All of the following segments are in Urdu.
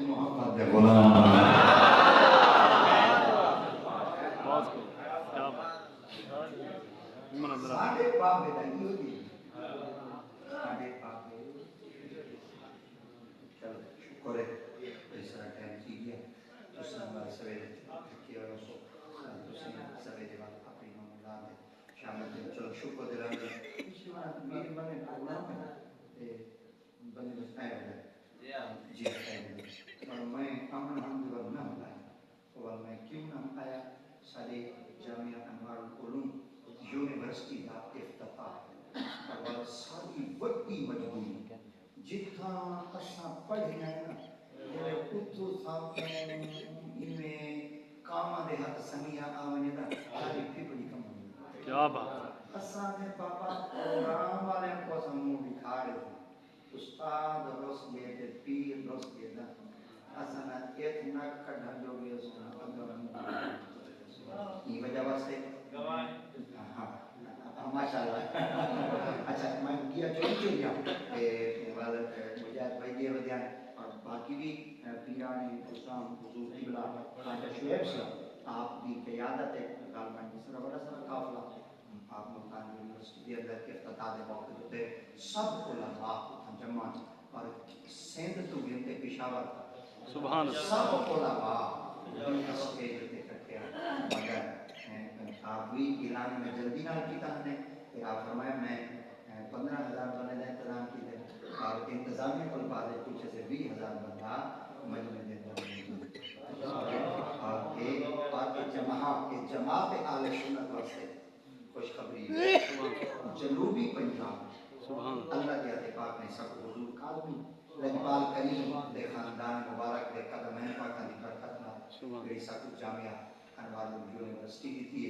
محمد دے غلام ساڈے بابے دا ایو دی ساڈے بابے چلو شکر ہے اس طرح ٹائم کی گیا تساں ہمارے سویرے کی اور سو تساں سویرے وقت اپنی مولا دے شامل چلو شکر دے رہے میری بنے پروگرام ہے تے بنے بس آئے جی اور میں امن حمد ورنہ بلایا اور میں کیوں نہ آیا سارے جامعہ انوار العلوم یونیورسٹی کا افتتاح اور ساری بڑی مجبوری جتنا اساں پڑھے ہیں نا جڑے اتو صاحب میں کام دے ہاتھ سنگیا آونے دا ساری پھپڑی کم کیا بات اساں نے پاپا پروگرام والے کو سمو دکھا رہے تھے استاد روس گئے تھے پیر روس گئے تھا اساں نے ایک ناک کڈھن جو گئے اس نے یہ وجہ واسطے ہاں ماشاءاللہ اچھا میں کیا چوری مجاہد بھائی دے ودیان اور باقی بھی پیران اسلام حضور قبلہ خواجہ شعیب صاحب آپ کی قیادت ہے غالباً اس طرح بڑا سارا قافلہ آپ ملتان یونیورسٹی کے اندر کے افتتاح دے وقت ہوتے سب علماء جمع اور سندھ تو گنتے پشاور سبحان اللہ سب علماء اسٹیج تے اکٹھے مگر آپ بھی اعلان میں جلدی نہ کیتا نے پھر آپ فرمایا میں 15,000 بندے کا انتظام کیتے اور انتظامیہ کو بعد کچھ سے 20,000 بندہ مجمع دے اندر اور جماعت اہل سنت واسطے خوشخبری جنوبی پنجاب اللہ کے عطا پاک نے سب حضور کاظمی لجپال کریم دے خاندان مبارک دے قدمین پاک دی برکت نال میری سب جامعہ انوار یونیورسٹی دی تھی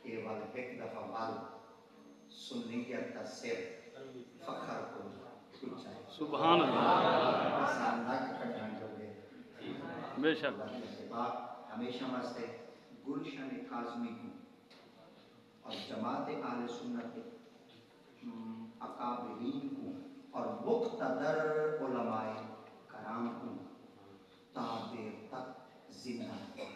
یہ والے ایک دفعہ وال سنیت کا سر فخر کو اونچا ہے سبحان اللہ آسان ناک کٹھان جو گئے بے شک باپ ہمیشہ واسطے گلشن کاظمی کو اور جماعت اہل سنت اکابرین کو اور مقتدر علماء کرام کو تا دیر تک زندہ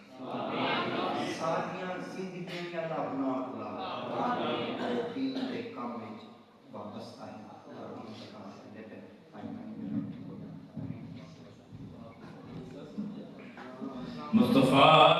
ساریاں زندگیوں یا لابنا کلا اور دین دے کام میں وابستہ ہیں اور دین دے کام سے لیتے ہیں مصطفیٰ